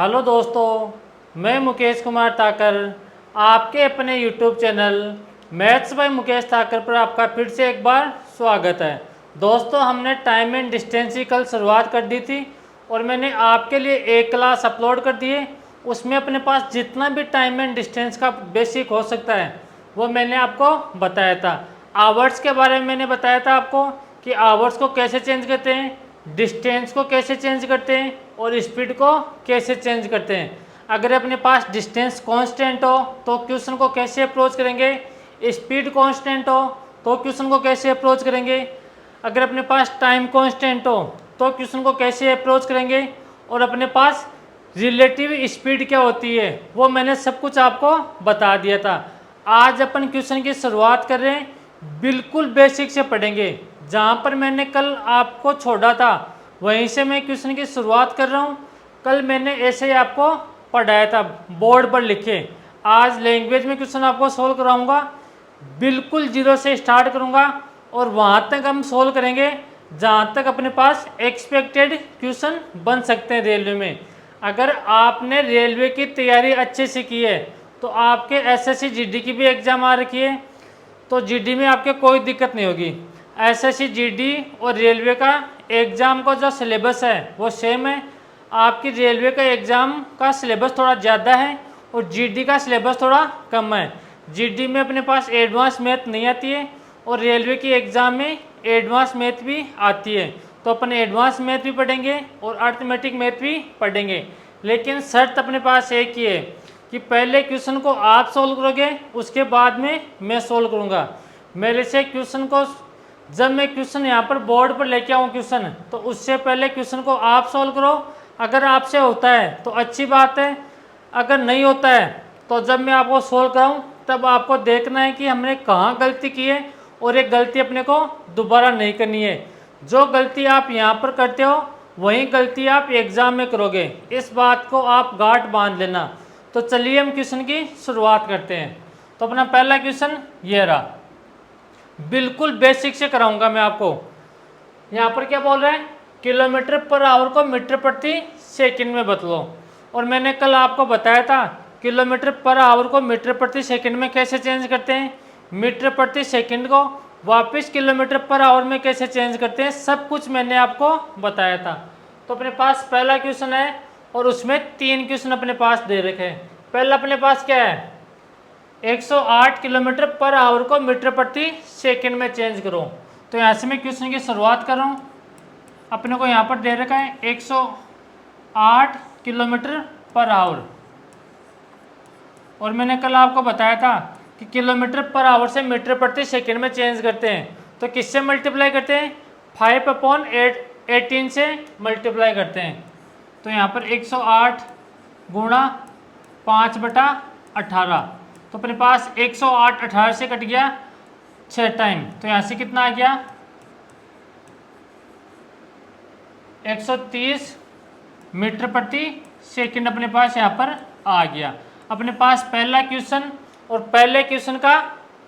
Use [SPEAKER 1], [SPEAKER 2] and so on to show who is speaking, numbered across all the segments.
[SPEAKER 1] Hello दोस्तों, मैं मुकेश कुमार ताकर आपके अपने YouTube channel maths by Mukesh Takar पर आपका फिर से एक बार स्वागत है। दोस्तों, हमने टाइम एंड डिस्टेंस की कल शुरुआत कर दी थी और मैंने आपके लिए एक क्लास अपलोड कर दी है। उसमें अपने पास जितना भी टाइम एंड डिस्टेंस का बेसिक हो सकता है वो मैंने आपको बताया था। आवर्स के बारे में मैंने बताया था आपको कि आवर्स को कैसे चेंज करते हैं, डिस्टेंस को कैसे चेंज करते हैं और स्पीड को कैसे चेंज करते हैं। अगर अपने पास डिस्टेंस कांस्टेंट हो तो क्वेश्चन को कैसे अप्रोच करेंगे, स्पीड कांस्टेंट हो तो क्वेश्चन को कैसे अप्रोच करेंगे, अगर अपने पास टाइम कांस्टेंट हो तो क्वेश्चन को कैसे अप्रोच करेंगे, और अपने पास रिलेटिव स्पीड क्या होती है वो मैंने सब कुछ आपको बता दिया था। आज अपन क्वेश्चन की शुरुआत कर रहे हैं, बिल्कुल बेसिक से पढ़ेंगे। जहाँ पर मैंने कल आपको छोड़ा था वहीं से मैं क्वेश्चन की शुरुआत कर रहा हूँ। कल मैंने ऐसे ही आपको पढ़ाया था, बोर्ड पर लिखे। आज लैंग्वेज में क्वेश्चन आपको सोल्व कराऊंगा, बिल्कुल जीरो से स्टार्ट करूंगा और वहाँ तक हम सोल्व करेंगे जहाँ तक अपने पास एक्सपेक्टेड क्वेश्चन बन सकते हैं रेलवे में। अगर आपने रेलवे की तैयारी अच्छे से की है तो आपके एसएससी जीडी की भी एग्ज़ाम आ रखी है, तो जीडी में आपके कोई दिक्कत नहीं होगी। एसएससी जीडी और रेलवे का एग्ज़ाम का जो सिलेबस है वो सेम है। आपकी रेलवे का एग्ज़ाम का सिलेबस थोड़ा ज़्यादा है और जीडी का सिलेबस थोड़ा कम है। जीडी में अपने पास एडवांस मैथ नहीं आती है और रेलवे की एग्ज़ाम में एडवांस मैथ भी आती है, तो अपन एडवांस मैथ भी पढ़ेंगे और अर्थमेटिक मैथ भी पढ़ेंगे। लेकिन शर्त अपने पास एक ही है कि पहले क्वेश्चन को आप सोल्व करोगे, उसके बाद में मैं सोल्व करूँगा। मेरे से क्वेश्चन को जब मैं क्वेश्चन यहाँ पर बोर्ड पर लेके आऊँ क्वेश्चन, तो उससे पहले क्वेश्चन को आप सोल्व करो। अगर आपसे होता है तो अच्छी बात है, अगर नहीं होता है तो जब मैं आपको सोल्व कराऊँ तब आपको देखना है कि हमने कहाँ गलती की है और एक गलती अपने को दोबारा नहीं करनी है। जो गलती आप यहाँ पर करते हो वही गलती आप एग्ज़ाम में करोगे, इस बात को आप गांठ बांध लेना। तो चलिए हम क्वेश्चन की शुरुआत करते हैं। तो अपना पहला क्वेश्चन ये रहा, बिल्कुल बेसिक से कराऊंगा मैं आपको। यहाँ पर क्या बोल रहा है, किलोमीटर पर आवर को मीटर प्रति सेकंड में बदलो। और मैंने कल आपको बताया था किलोमीटर पर आवर को मीटर प्रति सेकंड में कैसे चेंज करते हैं, मीटर प्रति सेकंड को वापस किलोमीटर पर आवर में कैसे चेंज करते हैं, सब कुछ मैंने आपको बताया था। तो अपने पास पहला क्वेश्चन है और उसमें 3 क्वेश्चन अपने पास दे रखे हैं। पहला अपने पास क्या है, 108 किलोमीटर पर आवर को मीटर प्रति सेकंड में चेंज करो। तो यहाँ से मैं क्वेश्चन की शुरुआत कर रहा हूँ। अपने को यहाँ पर दे रखा है 108 किलोमीटर पर आवर, और मैंने कल आपको बताया था कि किलोमीटर पर आवर से मीटर प्रति सेकंड में चेंज करते हैं तो किससे मल्टीप्लाई करते हैं, 5/18 से मल्टीप्लाई करते हैं। तो यहाँ पर 108 गुणा 5/18, तो अपने पास 108 18 से कट गया 6 टाइम, तो यहाँ से कितना आ गया 130 मीटर प्रति सेकंड अपने पास यहाँ पर आ गया। अपने पास पहला क्वेश्चन और पहले क्वेश्चन का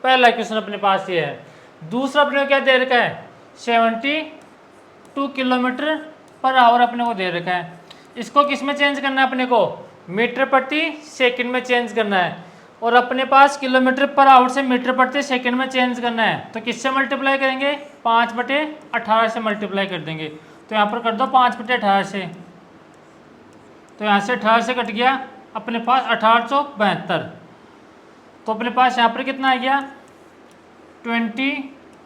[SPEAKER 1] पहला क्वेश्चन अपने पास ये है। दूसरा अपने को क्या दे रखा है, 72 किलोमीटर पर आवर अपने को दे रखा है। इसको किस में चेंज करना है, अपने को मीटर प्रति सेकंड में चेंज करना है, और अपने पास किलोमीटर पर आवर से मीटर प्रति सेकंड में चेंज करना है। तो किससे मल्टीप्लाई करेंगे, 5/18 से मल्टीप्लाई कर देंगे। तो यहाँ पर कर दो 5/18 से, तो यहाँ से 18 से कट गया अपने पास 1872। तो अपने पास यहाँ पर कितना आ गया 20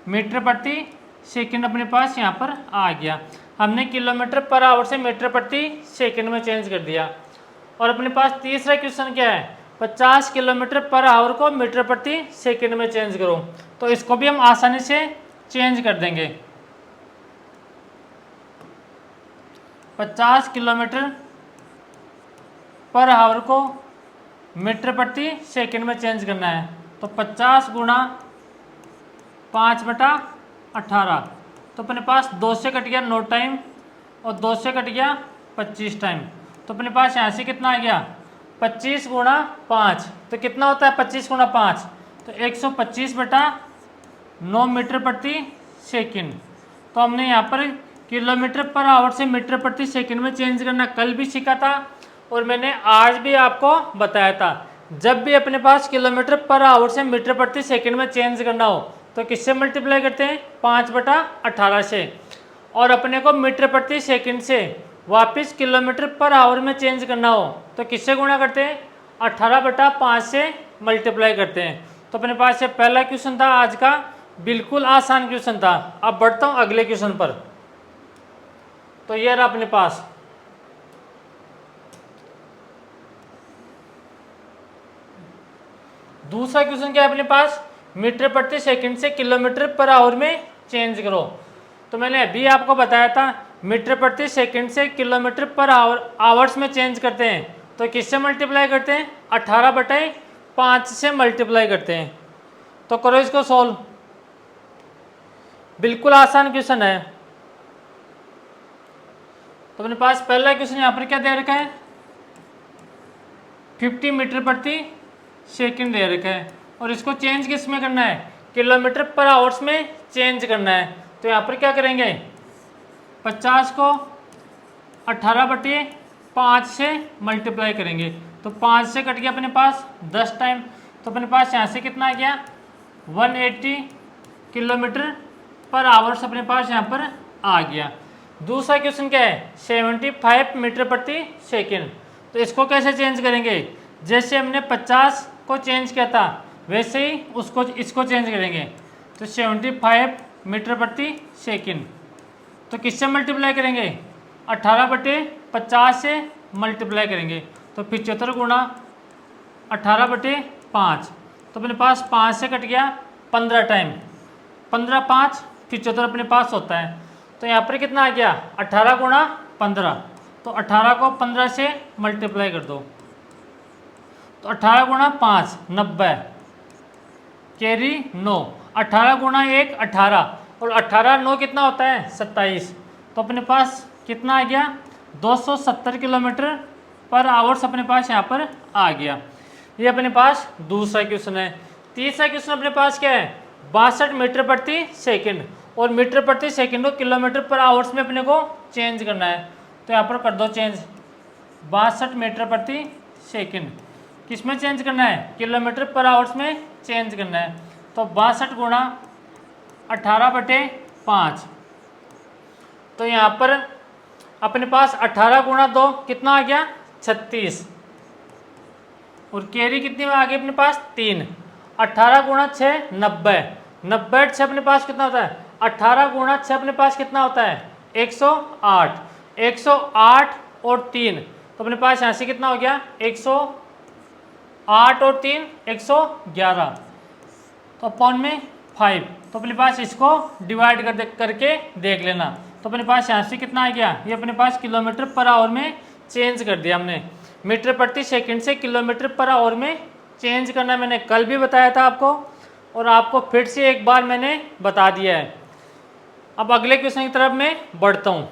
[SPEAKER 1] मीटर प्रति सेकंड अपने पास यहाँ पर आ गया। हमने किलोमीटर पर आवर से मीटर प्रति सेकंड में चेंज कर दिया। और अपने पास तीसरा क्वेश्चन क्या है, 50 किलोमीटर पर आवर को मीटर प्रति सेकंड में चेंज करो। तो इसको भी हम आसानी से चेंज कर देंगे। 50 किलोमीटर पर आवर को मीटर प्रति सेकंड में चेंज करना है, तो 50 गुणा 5/18, तो अपने पास 2 से कट गया 9 टाइम और 2 से कट गया 25 टाइम। तो अपने पास यहाँ से कितना आ गया 25 गुणा 5, तो कितना होता है 25 गुणा 5, तो 125/9 मीटर प्रति सेकंड। तो हमने यहाँ पर किलोमीटर पर आवर से मीटर प्रति सेकंड में चेंज करना कल भी सीखा था, और मैंने आज भी आपको बताया था, जब भी अपने पास किलोमीटर पर आवर से मीटर प्रति सेकंड में चेंज करना हो तो किससे मल्टीप्लाई करते हैं, 5/18 से। और अपने को मीटर प्रति सेकंड से वापस किलोमीटर पर आवर में चेंज करना हो तो किससे गुणा करते हैं, 18/5 से मल्टीप्लाई करते हैं। तो अपने पास ये पहला क्वेश्चन था आज का, बिल्कुल आसान क्वेश्चन था। अब बढ़ता हूँ अगले क्वेश्चन पर। तो ये रहा अपने पास, दूसरा क्वेश्चन क्या है अपने पास, मीटर प्रति सेकंड से किलोमीटर पर आवर में चेंज करो। तो मैंने अभी आपको बताया था मीटर प्रति सेकंड से किलोमीटर पर आवर्स में चेंज करते हैं तो किससे मल्टीप्लाई करते हैं, 18/5 से मल्टीप्लाई करते हैं। तो करो इसको सॉल्व, बिल्कुल आसान क्वेश्चन है। तो अपने पास पहला क्वेश्चन यहाँ पर क्या दे रखा है, 50 मीटर प्रति सेकंड दे रखा है और इसको चेंज किस में करना है, किलोमीटर पर आवर्स में चेंज करना है। तो यहाँ पर क्या करेंगे, 50 को 18/5 से मल्टीप्लाई करेंगे तो 5 से कट गया अपने पास 10 टाइम। तो अपने पास यहाँ से कितना आ गया, 180 किलोमीटर पर आवर्स अपने पास यहाँ पर आ गया। दूसरा क्वेश्चन क्या है, 75 मीटर प्रति सेकंड। तो इसको कैसे चेंज करेंगे, जैसे हमने 50 को चेंज किया था वैसे ही इसको चेंज करेंगे। तो 75 मीटर प्रति सेकंड तो किससे मल्टीप्लाई करेंगे, 18/50 से मल्टीप्लाई करेंगे तो 75 गुणा 18/5। तो अपने पास 5 से कट गया 15 टाइम, 15 5 75 अपने पास होता है। तो यहाँ पर कितना आ गया, 18 गुणा 15। तो 18 को 15 से मल्टीप्लाई कर दो तो 18 गुणा 5 90, कैरी 9, 18 गुणा 1 18 और 18 9 कितना होता है, 27। तो अपने पास कितना आ गया, 270 किलोमीटर पर आवर्स अपने पास यहाँ पर आ गया। ये अपने पास दूसरा क्वेश्चन है। तीसरा क्वेश्चन अपने पास क्या है, 62 मीटर प्रति सेकंड और मीटर प्रति सेकंड को किलोमीटर पर आवर्स में अपने को चेंज करना है। तो यहाँ पर कर दो चेंज, 62 मीटर प्रति सेकंड किस में चेंज करना है, किलोमीटर पर आवर्स में चेंज करना है। तो 62 गुणा 18/5। तो यहाँ पर अपने पास 18 गुणा 2 कितना आ गया, 36 और कैरी कितनी में आ गई अपने पास 3। 18 गुणा 6 90, 90 6 अपने पास कितना होता है, 18 गुणा 6 अपने पास कितना होता है, 108, 108 और 3। तो अपने पास यहाँ से कितना हो गया, 108 और 3 111 तो अपॉन में 5। तो अपने पास इसको डिवाइड करके देख लेना। तो अपने पास यहाँ से कितना आ गया, ये अपने पास किलोमीटर पर आवर में चेंज कर दिया हमने, मीटर प्रति सेकंड से किलोमीटर पर आवर में चेंज करना मैंने कल भी बताया था आपको और आपको फिर से एक बार मैंने बता दिया है। अब अगले क्वेश्चन की तरफ मैं बढ़ता हूँ।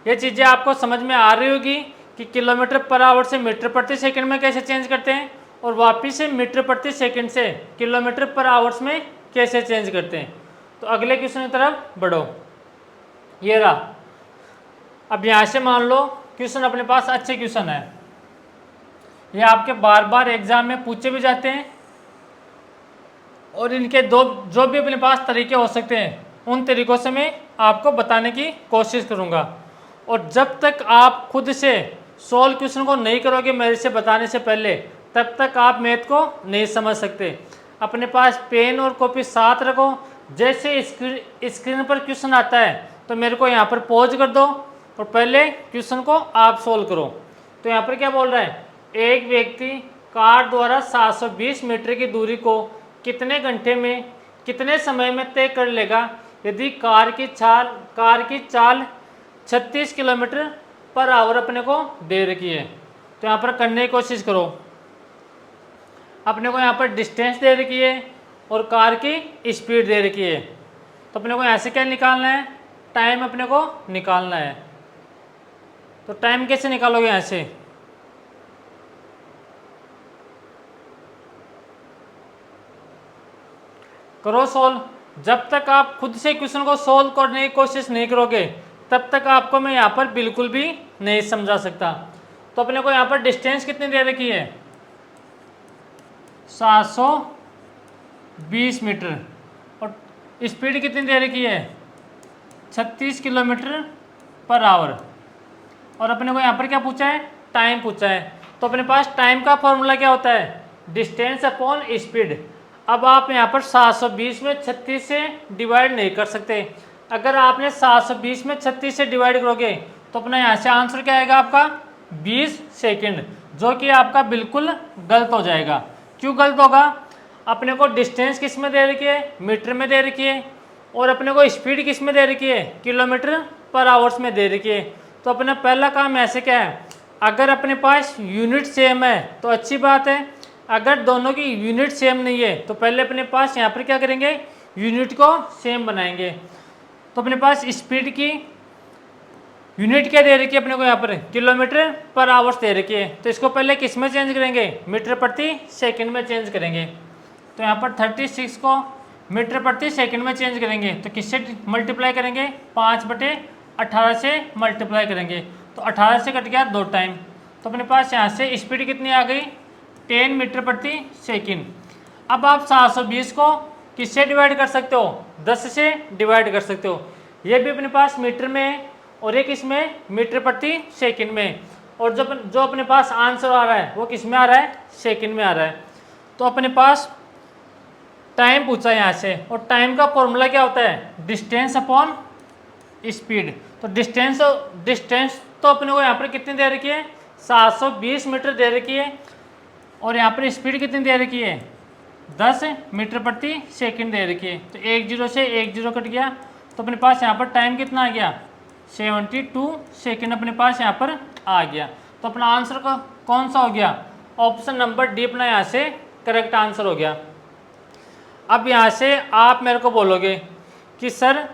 [SPEAKER 1] ये चीज़ें आपको समझ में आ रही होगी कि किलोमीटर पर आवर से मीटर प्रति सेकंड में कैसे चेंज करते हैं और वापिस से मीटर प्रति सेकंड से किलोमीटर पर आवर्स में कैसे चेंज करते हैं। तो अगले क्वेश्चन की तरफ बढ़ो, ये रहा। अब यहाँ से मान लो क्वेश्चन अपने पास अच्छे क्वेश्चन है, ये आपके बार बार एग्जाम में पूछे भी जाते हैं और इनके जो भी अपने पास तरीके हो सकते हैं उन तरीक़ों से मैं आपको बताने की कोशिश करूँगा। और जब तक आप खुद से सोल्व क्वेश्चन को नहीं करोगे मेरे से बताने से पहले, तब तक आप मैथ को नहीं समझ सकते। अपने पास पेन और कॉपी साथ रखो, जैसे स्क्रीन पर क्वेश्चन आता है तो मेरे को यहाँ पर पॉज कर दो और पहले क्वेश्चन को आप सोल्व करो। तो यहाँ पर क्या बोल रहा है, एक व्यक्ति कार द्वारा 720 मीटर की दूरी को कितने घंटे में कितने समय में तय कर लेगा यदि कार की चाल 36 किलोमीटर पर आवर अपने को दे रखी है। तो यहाँ पर करने की कोशिश करो। अपने को यहाँ पर डिस्टेंस दे रखी है और कार की स्पीड दे रखी है। तो अपने को यहाँ से क्या निकालना है, टाइम अपने को निकालना है। तो टाइम कैसे निकालोगे, यहाँ से करो सोल्व। जब तक आप खुद से क्वेश्चन को सोल्व करने की कोशिश नहीं करोगे तब तक आपको मैं यहाँ पर बिल्कुल भी नहीं समझा सकता। तो अपने को यहाँ पर डिस्टेंस कितनी दे रखी है, 720 मीटर, और स्पीड कितनी दे रखी है, 36 किलोमीटर पर आवर। और अपने को यहाँ पर क्या पूछा है, टाइम पूछा है। तो अपने पास टाइम का फॉर्मूला क्या होता है, डिस्टेंस अपॉन स्पीड। अब आप यहाँ पर 720 में 36 से डिवाइड नहीं कर सकते। अगर आपने 720 में 36 से डिवाइड करोगे तो अपना यहाँ से आंसर क्या आएगा आपका 20 सेकंड, जो कि आपका बिल्कुल गलत हो जाएगा। क्यों गलत होगा, अपने को डिस्टेंस किस में दे रखी है, मीटर में दे रखी है, और अपने को स्पीड किस में दे रखी है, किलोमीटर पर आवर्स में दे रखी है। तो अपना पहला काम ऐसे क्या है, अगर अपने पास यूनिट सेम है तो अच्छी बात है, अगर दोनों की यूनिट सेम नहीं है तो पहले अपने पास यहाँ पर क्या करेंगे, यूनिट को सेम बनाएंगे। तो अपने पास स्पीड की यूनिट क्या दे रखी है अपने को, यहाँ पर किलोमीटर पर आवर्स दे रखी है। तो इसको पहले किस में चेंज करेंगे, मीटर प्रति सेकंड में चेंज करेंगे। तो यहाँ पर 36 को मीटर प्रति सेकंड में चेंज करेंगे तो किससे मल्टीप्लाई करेंगे, 5/18 से मल्टीप्लाई करेंगे। तो 18 से कट गया 2 टाइम। तो अपने पास यहाँ से स्पीड कितनी आ गई, 10 मीटर प्रति सेकंड। अब आप 720 को किससे डिवाइड कर सकते हो, 10 से डिवाइड कर सकते हो। ये भी अपने पास मीटर में है और एक इसमें मीटर प्रति सेकंड में, और जो अपने पास आंसर आ रहा है वो किस में आ रहा है, सेकंड में आ रहा है। तो अपने पास टाइम पूछा है यहाँ से, और टाइम का फॉर्मूला क्या होता है, डिस्टेंस अपॉन स्पीड। तो डिस्टेंस तो अपने को यहाँ पर कितनी दे रखी है, 720 मीटर दे रखी है, और यहाँ पर स्पीड कितनी दे रखी है, 10 मीटर प्रति सेकंड दे रखी है। तो 10 से 10 कट गया। तो अपने पास यहाँ पर टाइम कितना आ गया, 72 सेकंड अपने पास यहाँ पर आ गया। तो अपना आंसर का कौन सा हो गया, ऑप्शन नंबर डी अपना यहाँ से करेक्ट आंसर हो गया। अब यहाँ से आप मेरे को बोलोगे कि सर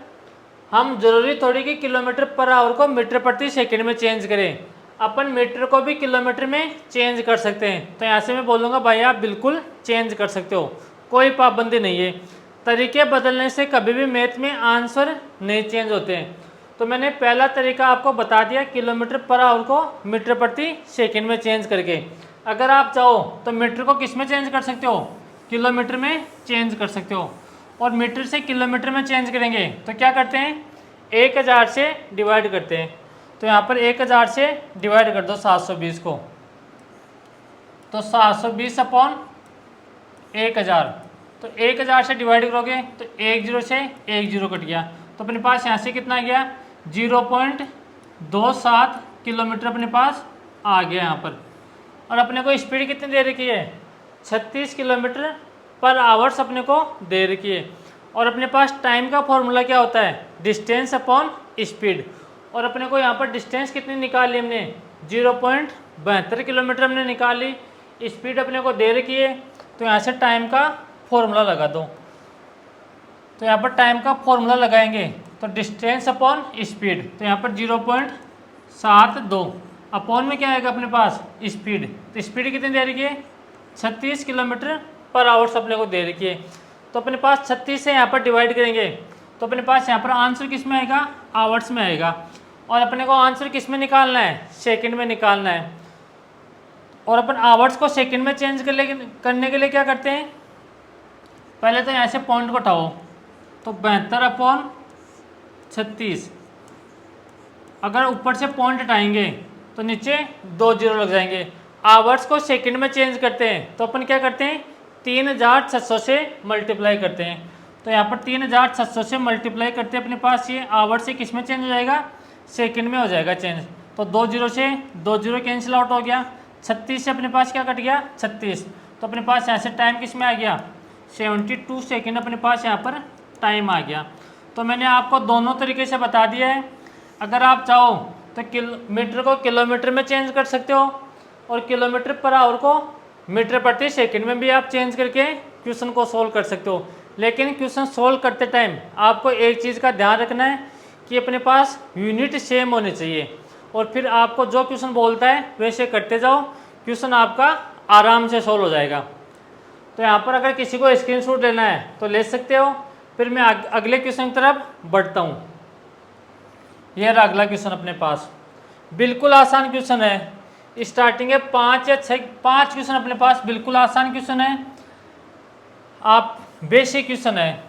[SPEAKER 1] हम जरूरी थोड़ी कि किलोमीटर पर आवर को मीटर प्रति सेकंड में चेंज करें, अपन मीटर को भी किलोमीटर में चेंज कर सकते हैं। तो यहाँ से मैं बोलूँगा भाई आप बिल्कुल चेंज कर सकते हो, कोई पाबंदी नहीं है। तरीके बदलने से कभी भी मैथ में आंसर नहीं चेंज होते हैं। तो मैंने पहला तरीका आपको बता दिया, किलोमीटर पर आवर को मीटर प्रति सेकंड में चेंज करके। अगर आप चाहो तो मीटर को किस में चेंज कर सकते हो, किलोमीटर में चेंज कर सकते हो। और मीटर से किलोमीटर में चेंज करेंगे तो क्या करते हैं, 1000 से डिवाइड करते हैं। तो यहाँ पर 1000 से डिवाइड कर दो 720 को, तो 720 अपॉन 1000। तो 1000 से डिवाइड करोगे तो 10 से 10 कट गया। तो अपने पास यहाँ से कितना आ गया, 0.27 किलोमीटर अपने पास आ गया यहाँ पर। और अपने को स्पीड कितनी दे रखी है, 36 किलोमीटर पर आवर्स अपने को दे रखी है। और अपने पास टाइम का फॉर्मूला क्या होता है, डिस्टेंस अपॉन स्पीड। और अपने को यहाँ पर डिस्टेंस कितनी निकाली हमने, 0.72 किलोमीटर हमने निकाली। स्पीड अपने को दे रखी है, तो यहाँ से टाइम का फॉर्मूला लगा दो। तो यहाँ पर टाइम का फॉर्मूला लगाएंगे तो डिस्टेंस अपॉन स्पीड, तो यहाँ पर 0.72 अपॉन में क्या आएगा अपने पास, स्पीड। तो स्पीड कितनी दे रखी है, 36 किलोमीटर पर आवर्स अपने को दे रखी है। तो अपने पास 36 से यहाँ पर डिवाइड करेंगे तो अपने पास यहाँ पर आंसर किस में आएगा, आवर्स में आएगा। और अपने को आंसर किस में निकालना है, सेकंड में निकालना है। और अपन आवर्स को सेकंड में चेंज करने के लिए क्या करते हैं, पहले तो यहाँ से पॉइंट को उठाओ, तो 72/36। अगर ऊपर से पॉइंट हटाएंगे तो नीचे 2 जीरो लग जाएंगे। आवर्स को सेकंड में चेंज करते हैं तो अपन क्या करते हैं, 3600 से मल्टीप्लाई करते हैं। तो यहाँ पर 3600 से मल्टीप्लाई करते हैं, अपने पास ये आवर्स से किस में चेंज हो जाएगा, सेकंड में हो जाएगा चेंज। तो 2 जीरो से 2 जीरो कैंसिल आउट हो गया, 36 से अपने पास क्या कट गया, 36। तो अपने पास यहाँ से टाइम किस में आ गया, 72 सेकंड अपने पास यहाँ पर टाइम आ गया। तो मैंने आपको दोनों तरीके से बता दिया है। अगर आप चाहो तो मीटर को किलोमीटर में चेंज कर सकते हो, और किलोमीटर पर आवर को मीटर प्रति सेकंड में भी आप चेंज करके क्वेश्चन को सोल्व कर सकते हो। लेकिन क्वेश्चन सोल्व करते टाइम आपको एक चीज़ का ध्यान रखना है कि अपने पास यूनिट सेम होने चाहिए, और फिर आपको जो क्वेश्चन बोलता है वैसे करते जाओ, क्वेश्चन आपका आराम से सोल्व हो जाएगा। तो यहाँ पर अगर किसी को स्क्रीनशॉट लेना है तो ले सकते हो। फिर मैं अगले क्वेश्चन की तरफ बढ़ता हूँ। यह रहा अगला क्वेश्चन अपने पास, बिल्कुल आसान क्वेश्चन है। स्टार्टिंग है 5 या 6, 5 क्वेश्चन अपने पास बिल्कुल आसान क्वेश्चन है, आप बेसिक क्वेश्चन है,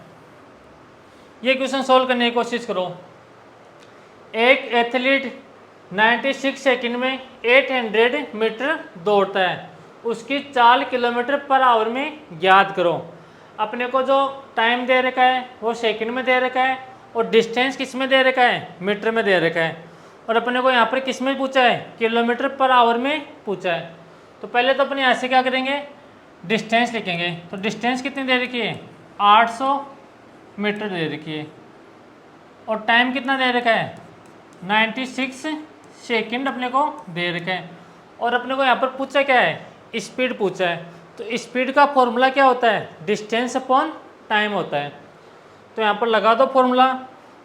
[SPEAKER 1] ये क्वेश्चन सोल्व करने की कोशिश करो। एक एथलीट 96 सेकंड में 800 मीटर दौड़ता है, उसकी 4 किलोमीटर पर आवर में ज्ञात करो। अपने को जो टाइम दे रखा है वो सेकंड में दे रखा है और डिस्टेंस किस में दे रखा है, मीटर में दे रखा है, और अपने को यहाँ पर किस में पूछा है, किलोमीटर पर आवर में पूछा है। तो पहले तो अपने यहाँ से क्या करेंगे, डिस्टेंस लिखेंगे। तो डिस्टेंस कितनी दे रखी है, 800 मीटर दे रखी है, और टाइम कितना दे रखा है, 96 सेकंड अपने को दे रखा है, और अपने को यहाँ पर पूछा क्या है, स्पीड पूछा है। तो स्पीड का फॉर्मूला क्या होता है, डिस्टेंस अपॉन टाइम होता है। तो यहाँ पर लगा दो फॉर्मूला,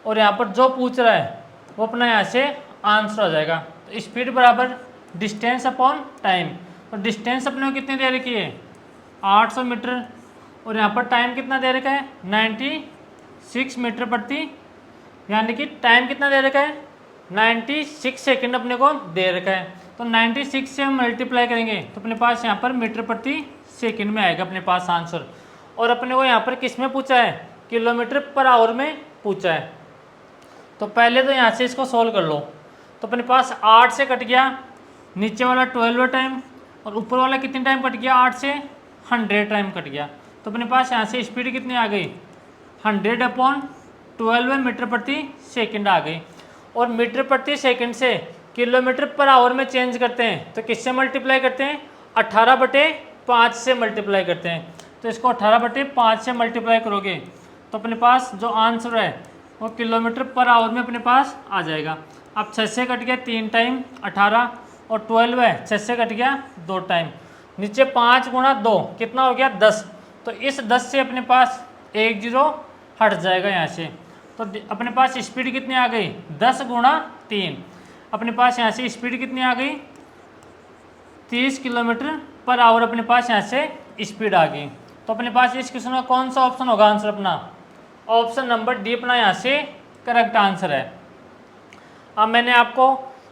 [SPEAKER 1] और यहाँ पर जो पूछ रहा है वो अपना यहाँ से आंसर हो जाएगा। तो स्पीड बराबर डिस्टेंस अपॉन टाइम, और डिस्टेंस अपने को कितनी दे रखी है, 800 मीटर, और यहाँ पर टाइम कितना दे रखा है, 96 मीटर प्रति, यानी कि टाइम कितना दे रखा है, 96 सेकंड अपने को दे रखा है। तो 96 से हम मल्टीप्लाई करेंगे तो अपने पास यहाँ पर मीटर प्रति सेकंड में आएगा अपने पास आंसर। और अपने को यहाँ पर किस में पूछा है, किलोमीटर पर आवर में पूछा है। तो पहले तो यहाँ से इसको सोल्व कर लो। तो अपने पास 8 से कट गया, नीचे वाला 12 टाइम, और ऊपर वाला कितने टाइम कट गया, 8 से 100 टाइम कट गया। तो अपने पास यहाँ से स्पीड कितनी आ गई, 100/12 मीटर प्रति सेकंड आ गई। और मीटर प्रति सेकंड से किलोमीटर पर आवर में चेंज करते हैं तो किससे मल्टीप्लाई करते हैं, 18/5 से मल्टीप्लाई करते हैं। तो इसको 18/5 से मल्टीप्लाई करोगे तो अपने पास जो आंसर है वो किलोमीटर पर आवर में अपने पास आ जाएगा। अब 6 से कट गया 3 टाइम 18, और 12 है 6 से कट गया 2 टाइम, नीचे 5 गुणा 2 कितना हो गया, 10। तो इस 10 से अपने पास 1 0 हट जाएगा यहाँ से। तो अपने पास स्पीड कितनी आ गई, 10 गुणा 3, अपने पास यहाँ से स्पीड कितनी आ गई, 30 किलोमीटर पर आवर अपने पास यहाँ से स्पीड आ गई। तो अपने पास इस क्वेश्चन का कौन सा ऑप्शन होगा आंसर अपना, ऑप्शन नंबर डी अपना यहाँ से करेक्ट आंसर है। अब मैंने आपको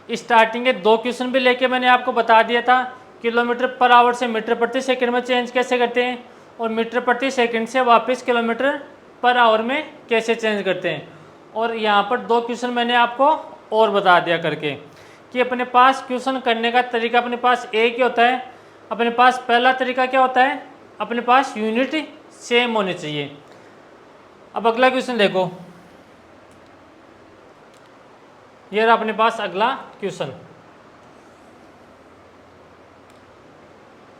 [SPEAKER 1] स्टार्टिंग के 2 क्वेश्चन भी लेके मैंने आपको बता दिया था, किलोमीटर पर आवर से मीटर प्रति सेकंड में चेंज कैसे करते हैं, और मीटर प्रति सेकंड से वापस किलोमीटर पर आवर में कैसे चेंज करते हैं। और यहाँ पर 2 क्वेश्चन मैंने आपको और बता दिया करके कि अपने पास क्वेश्चन करने का तरीका अपने पास एक ही होता है। अपने पास पहला तरीका क्या होता है, अपने पास यूनिट सेम होनी चाहिए। अब अगला क्वेश्चन देखो, ये रहा अपने पास अगला क्वेश्चन,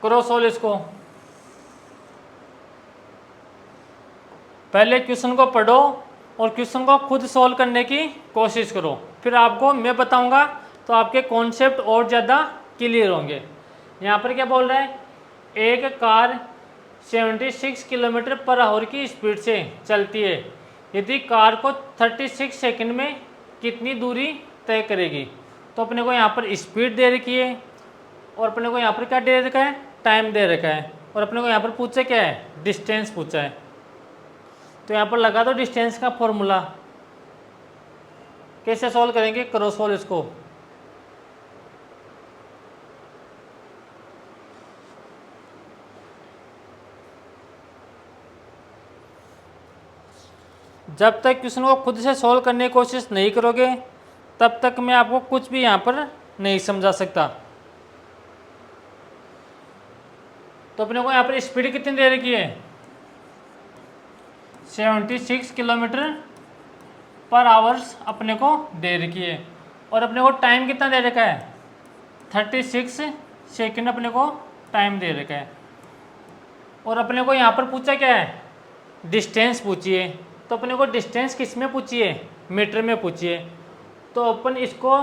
[SPEAKER 1] करो सोल्व इसको। पहले क्वेश्चन को पढ़ो और क्वेश्चन को खुद सोल्व करने की कोशिश करो, फिर आपको मैं बताऊंगा तो आपके कॉन्सेप्ट और ज़्यादा क्लियर होंगे। यहाँ पर क्या बोल रहा है, एक कार 76 किलोमीटर पर आवर की स्पीड से चलती है, यदि कार को 36 सेकंड में कितनी दूरी तय करेगी। तो अपने को यहाँ पर स्पीड दे रखी है, और अपने को यहाँ पर क्या दे रखा है, टाइम दे रखा है, और अपने को यहाँ पर पूछा क्या है, डिस्टेंस पूछा है। तो यहाँ पर लगा दो डिस्टेंस का फॉर्मूला, कैसे सॉल्व करेंगे, करो सॉल्व इसको। जब तक क्वेश्चन को खुद से सॉल्व करने की कोशिश नहीं करोगे तब तक मैं आपको कुछ भी यहाँ पर नहीं समझा सकता। तो अपने को यहाँ पर स्पीड कितनी दे रखी है, 76 किलोमीटर पर आवर्स अपने को दे रखी है, और अपने को टाइम कितना दे रखा है, 36 सेकंड अपने को टाइम दे रखा है। और अपने को यहाँ पर पूछा क्या है, डिस्टेंस पूछी है। तो अपने को डिस्टेंस किस में पूछी है, मीटर में पूछी है। तो अपन इसको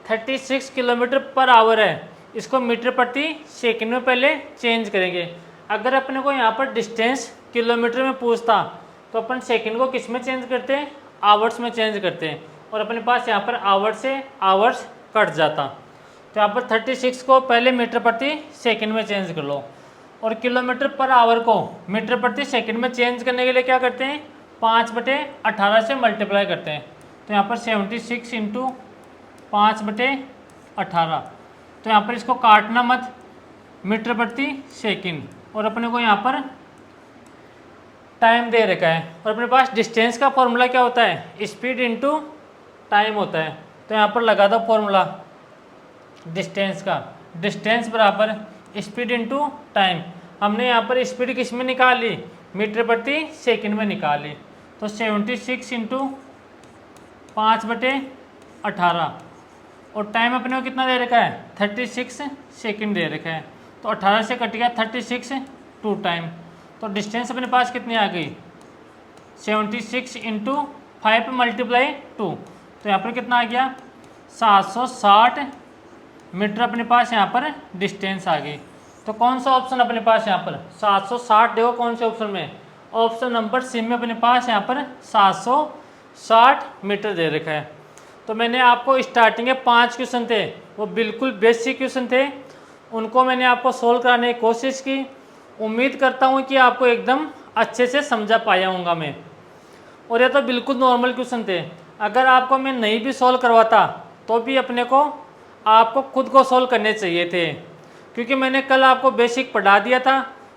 [SPEAKER 1] 36 किलोमीटर पर आवर है, इसको मीटर प्रति सेकंड में पहले चेंज करेंगे। अगर अपने को यहाँ पर डिस्टेंस किलोमीटर में पूछता तो अपन सेकंड को किस में चेंज करते हैं, आवर्स में चेंज करते हैं, और अपने पास यहाँ पर आवर से आवर्स कट जाता। तो यहाँ पर 36 को पहले मीटर प्रति सेकंड में चेंज कर लो, और किलोमीटर पर आवर को मीटर प्रति सेकंड में चेंज करने के लिए क्या करते हैं, 5/18 से मल्टीप्लाई करते हैं। तो यहाँ पर 76 × 5/18, तो यहाँ पर इसको काटना मत, मीटर प्रति सेकंड, और अपने को यहाँ पर टाइम दे रखा है, और अपने पास डिस्टेंस का फॉर्मूला क्या होता है, स्पीड इनटू टाइम होता है। तो यहाँ पर लगा दो फॉर्मूला डिस्टेंस का, डिस्टेंस बराबर स्पीड इनटू टाइम। हमने यहाँ पर स्पीड किस में निकाली, मीटर प्रति सेकंड में निकाली। तो 76 इंटू 5/18, और टाइम अपने को कितना दे रखा है, 36 सेकंड दे रखा है। तो 18 से कट गया 36 टू टाइम, तो डिस्टेंस अपने पास कितनी आ गई, 76 इंटू 5 × 2, तो यहाँ पर कितना आ गया 760 मीटर अपने पास यहाँ पर डिस्टेंस आ गई। तो कौन सा ऑप्शन अपने पास यहाँ पर 760 देखो कौन से ऑप्शन में, ऑप्शन नंबर सी में अपने पास यहाँ पर 760 मीटर दे रखा है। तो मैंने आपको स्टार्टिंग के 5 क्वेश्चन थे वो बिल्कुल बेसिक क्वेश्चन थे, उनको मैंने आपको सोल्व कराने की कोशिश की। उम्मीद करता हूँ कि आपको एकदम अच्छे से समझा पाया हूँगा मैं। और ये तो बिल्कुल नॉर्मल क्वेश्चन थे, अगर आपको मैं नहीं भी सोल्व करवाता तो भी अपने को आपको खुद को सोल्व करने चाहिए थे, क्योंकि मैंने कल आपको बेसिक पढ़ा दिया था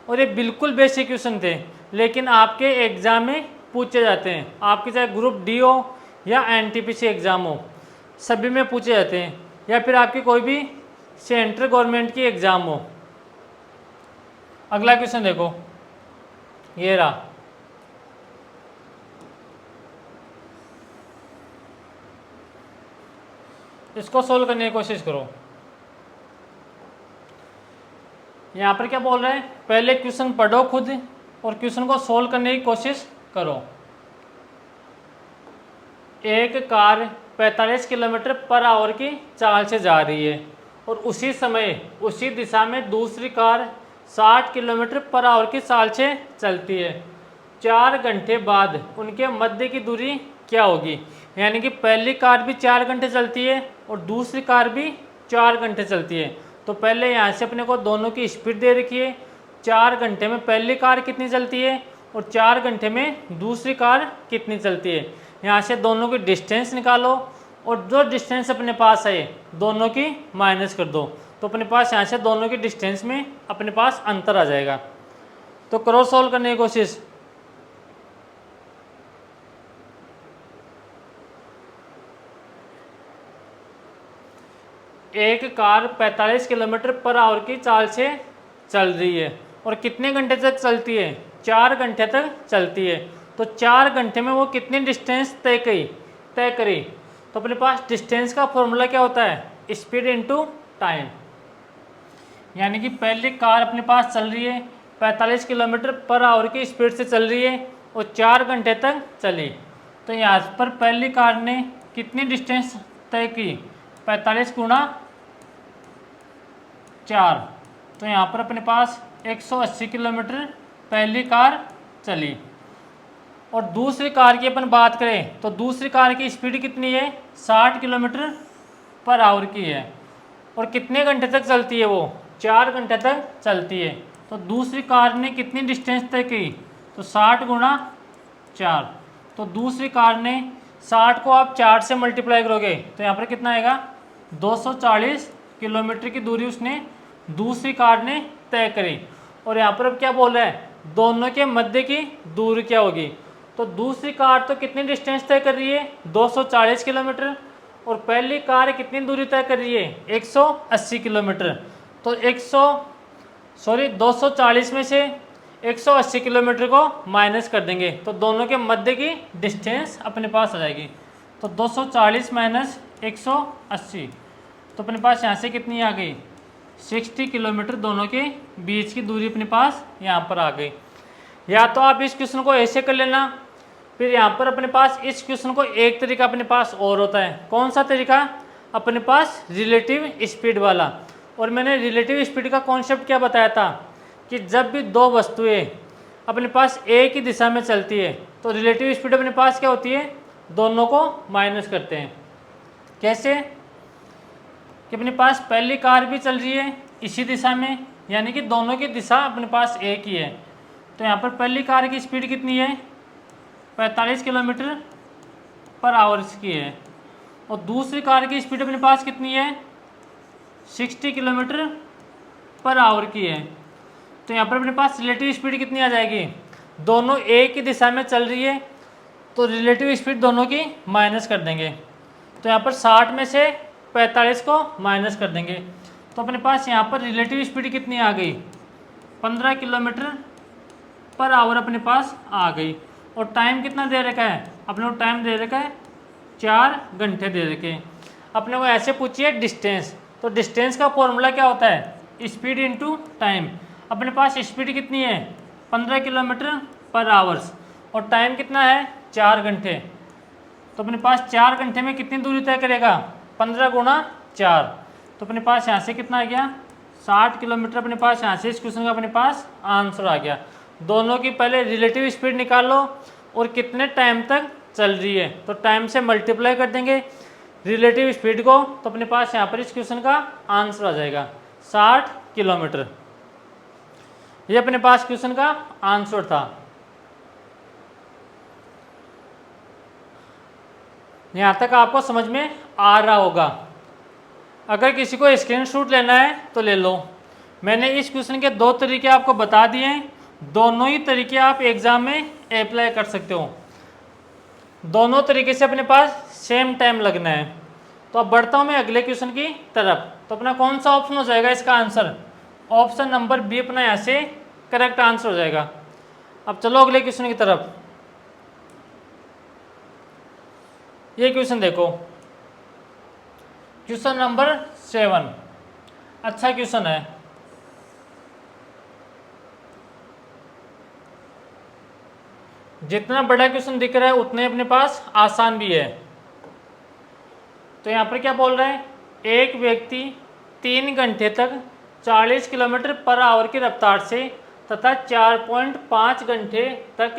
[SPEAKER 1] और ये बिल्कुल बेसिक क्वेश्चन थे, लेकिन आपके एग्ज़ाम में पूछे जाते हैं। आपके चाहे ग्रुप डी हो या एनटीपीसी एग्ज़ाम हो, सभी में पूछे जाते हैं, या फिर आपकी कोई भी सेंट्रल गवर्नमेंट की एग्ज़ाम हो। अगला क्वेश्चन देखो, ये रहा, इसको सोल्व करने की कोशिश करो। यहाँ पर क्या बोल रहे हैं, पहले क्वेश्चन पढ़ो खुद और क्वेश्चन को सोल्व करने की कोशिश करो। एक कार 45 किलोमीटर पर आवर की चाल से जा रही है और उसी समय उसी दिशा में दूसरी कार 60 किलोमीटर पर आवर की चाल से चलती है। 4 घंटे बाद उनके मध्य की दूरी क्या होगी। यानी कि पहली कार भी 4 घंटे चलती है और दूसरी कार भी 4 घंटे चलती है। तो पहले यहाँ से अपने को दोनों की स्पीड दे रखी है, 4 घंटे में पहली कार कितनी चलती है और 4 घंटे में दूसरी कार कितनी चलती है। यहाँ से दोनों की डिस्टेंस निकालो और जो डिस्टेंस अपने पास है दोनों की माइनस कर दो, तो अपने पास यहाँ से दोनों की डिस्टेंस में अपने पास अंतर आ जाएगा। तो करो सॉल्व करने की कोशिश। एक कार 45 किलोमीटर पर आवर की चाल से चल रही है और कितने घंटे तक चलती है, 4 घंटे तक चलती है। तो 4 घंटे में वो कितनी डिस्टेंस तय करी। तो अपने पास डिस्टेंस का फॉर्मूला क्या होता है, स्पीड इनटू टाइम। यानी कि पहली कार अपने पास चल रही है 45 किलोमीटर पर आवर की स्पीड से चल रही है और 4 घंटे तक चली। तो यहाँ पर पहली कार ने कितनी डिस्टेंस तय की, 45 × 4, तो यहाँ पर अपने पास 180 किलोमीटर पहली कार चली। और दूसरी कार की अपन बात करें तो दूसरी कार की स्पीड कितनी है, 60 किलोमीटर पर आवर की है और कितने घंटे तक चलती है वो, 4 घंटे तक चलती है। तो दूसरी कार ने कितनी डिस्टेंस तय की, तो 60 × 4, तो दूसरी कार ने 60 को आप 4 से मल्टीप्लाई करोगे तो यहाँ पर कितना आएगा, 240 किलोमीटर की दूरी उसने दूसरी कार ने तय करी। और यहाँ पर अब क्या बोल रहा है, दोनों के मध्य की दूरी क्या होगी। तो दूसरी कार तो कितनी डिस्टेंस तय कर रही है, 240 किलोमीटर, और पहली कार कितनी दूरी तय कर रही है, 180 किलोमीटर। तो 240 में से 180 किलोमीटर को माइनस कर देंगे तो दोनों के मध्य की डिस्टेंस अपने पास आ जाएगी। तो 240 माइनस 180, तो अपने पास यहाँ से कितनी आ गई, 60 किलोमीटर दोनों के बीच की दूरी अपने पास यहाँ पर आ गई। या तो आप इस क्वेश्चन को ऐसे कर लेना, फिर यहाँ पर अपने पास इस क्वेश्चन को एक तरीका अपने पास और होता है। कौन सा तरीका, अपने पास रिलेटिव स्पीड वाला। और मैंने रिलेटिव स्पीड का कॉन्सेप्ट क्या बताया था कि जब भी दो वस्तुएं अपने पास एक ही दिशा में चलती है तो रिलेटिव स्पीड अपने पास क्या होती है, दोनों को माइनस करते हैं। कैसे कि अपने पास पहली कार भी चल रही है इसी दिशा में, यानी कि दोनों की दिशा अपने पास एक ही है। तो यहाँ पर पहली कार की स्पीड कितनी है, 45 किलोमीटर पर आवर की है, और दूसरी कार की स्पीड अपने पास कितनी है, 60 किलोमीटर पर आवर की है। तो यहाँ पर अपने पास रिलेटिव स्पीड कितनी आ जाएगी, दोनों एक ही दिशा में चल रही है तो रिलेटिव स्पीड दोनों की माइनस कर देंगे। तो यहाँ पर 60 में से 45 को माइनस कर देंगे तो अपने पास यहाँ पर रिलेटिव स्पीड कितनी आ गई, 15 किलोमीटर पर आवर अपने पास आ गई। और टाइम कितना दे रखा है, अपने को टाइम दे रखा है 4 घंटे दे रखे। अपने को ऐसे पूछिए डिस्टेंस, तो डिस्टेंस का फॉर्मूला क्या होता है, स्पीड इनटू टाइम। अपने पास स्पीड कितनी है 15 किलोमीटर पर आवर्स और टाइम कितना है 4 घंटे। तो अपने पास 4 घंटे में कितनी दूरी तय करेगा, 15 गुणा 4। तो अपने पास यहाँ से कितना आ गया 60 किलोमीटर। अपने पास यहाँ से इस क्वेश्चन का अपने पास आंसर आ गया। दोनों की पहले रिलेटिव स्पीड निकाल लो और कितने टाइम तक चल रही है, तो टाइम से मल्टीप्लाई कर देंगे रिलेटिव स्पीड को। तो अपने पास यहाँ पर इस क्वेश्चन का आंसर आ जाएगा 60 किलोमीटर। ये अपने पास क्वेश्चन का आंसर था। यहाँ तक आपको समझ में आ रहा होगा। अगर किसी को स्क्रीनशॉट लेना है तो ले लो। मैंने इस क्वेश्चन के 2 तरीके आपको बता दिए हैं, दोनों ही तरीके आप एग्जाम में अप्लाई कर सकते हो। दोनों तरीके से अपने पास सेम टाइम लगना है। तो अब बढ़ता हूँ मैं अगले क्वेश्चन की तरफ। तो अपना कौन सा ऑप्शन हो जाएगा इसका आंसर, ऑप्शन नंबर बी अपना यहाँ से करेक्ट आंसर हो जाएगा। अब चलो अगले क्वेश्चन की तरफ। ये क्वेश्चन देखो, क्वेश्चन नंबर 7। अच्छा क्वेश्चन है। जितना बड़ा क्वेश्चन दिख रहा है उतने अपने पास आसान भी है। तो यहाँ पर क्या बोल रहे हैं, एक व्यक्ति 3 घंटे तक 40 किलोमीटर पर आवर की रफ्तार से तथा 4.5 घंटे तक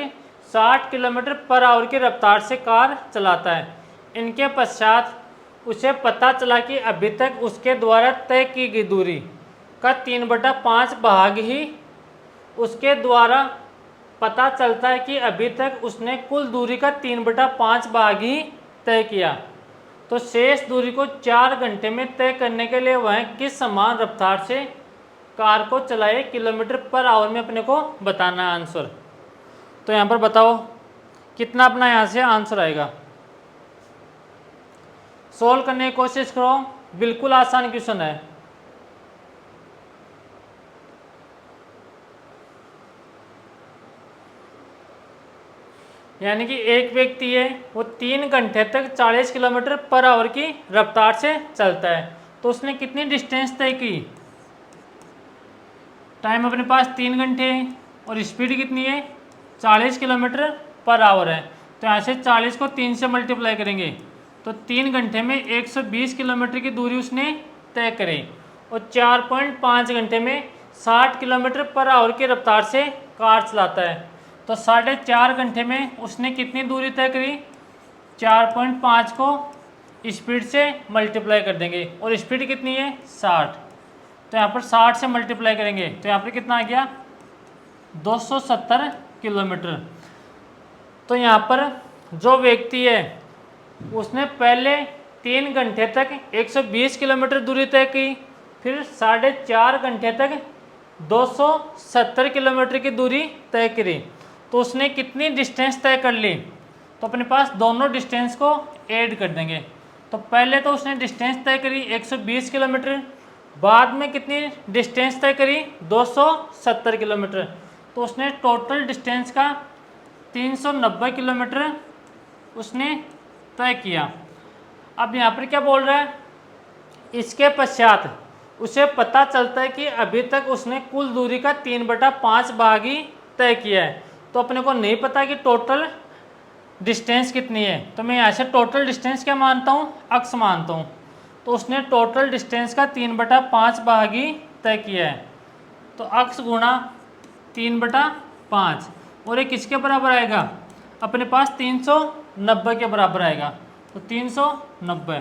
[SPEAKER 1] 60 किलोमीटर पर आवर की रफ्तार से कार चलाता है। इनके पश्चात उसे पता चला कि अभी तक उसके द्वारा तय की गई दूरी का 3/5 भाग ही उसके द्वारा पता चलता है कि अभी तक उसने कुल दूरी का 3/5 भाग ही तय किया। तो शेष दूरी को 4 घंटे में तय करने के लिए वह किस समान रफ्तार से कार को चलाए, किलोमीटर पर आवर में अपने को बताना है आंसर। तो यहाँ पर बताओ कितना अपना यहाँ से आंसर आएगा। सोल्व करने की कोशिश करो, बिल्कुल आसान क्वेश्चन है। यानी कि एक व्यक्ति है वो 3 घंटे तक 40 किलोमीटर पर आवर की रफ्तार से चलता है। तो उसने कितनी डिस्टेंस तय की, टाइम अपने पास 3 घंटे है और स्पीड कितनी है 40 किलोमीटर पर आवर है। तो यहाँ से 40 को 3 से मल्टीप्लाई करेंगे तो 3 घंटे में 120 किलोमीटर की दूरी उसने तय करी और 4.5 घंटे में 60 किलोमीटर पर आवर की रफ्तार से कार चलाता है। तो 4.5 घंटे में उसने कितनी दूरी तय करी, 4.5 को स्पीड से मल्टीप्लाई कर देंगे और स्पीड कितनी है 60। तो यहाँ पर 60 से मल्टीप्लाई करेंगे तो यहाँ पर कितना आ गया 270 किलोमीटर। तो यहाँ पर जो व्यक्ति है उसने पहले 3 घंटे तक 120 किलोमीटर दूरी तय की, फिर 4.5 घंटे तक 270 किलोमीटर की दूरी तय करी। तो उसने कितनी डिस्टेंस तय कर ली, तो अपने पास दोनों डिस्टेंस को ऐड कर देंगे। तो पहले तो उसने डिस्टेंस तय करी 120 किलोमीटर, बाद में कितनी डिस्टेंस तय करी 270 किलोमीटर। तो उसने टोटल डिस्टेंस का 390 किलोमीटर उसने तय किया। अब यहाँ पर क्या बोल रहा है, इसके पश्चात उसे पता चलता है कि अभी तक उसने कुल दूरी का 3/5 भाग ही तय किया है। तो अपने को नहीं पता कि टोटल डिस्टेंस कितनी है, तो मैं यहाँ से टोटल डिस्टेंस क्या मानता हूँ, अक्स मानता हूँ। तो उसने टोटल डिस्टेंस का 3/5 भाग ही तय किया है। तो अक्स गुणा 3/5 और ये किसके बराबर आएगा, अपने पास 390 के बराबर आएगा। तो 390,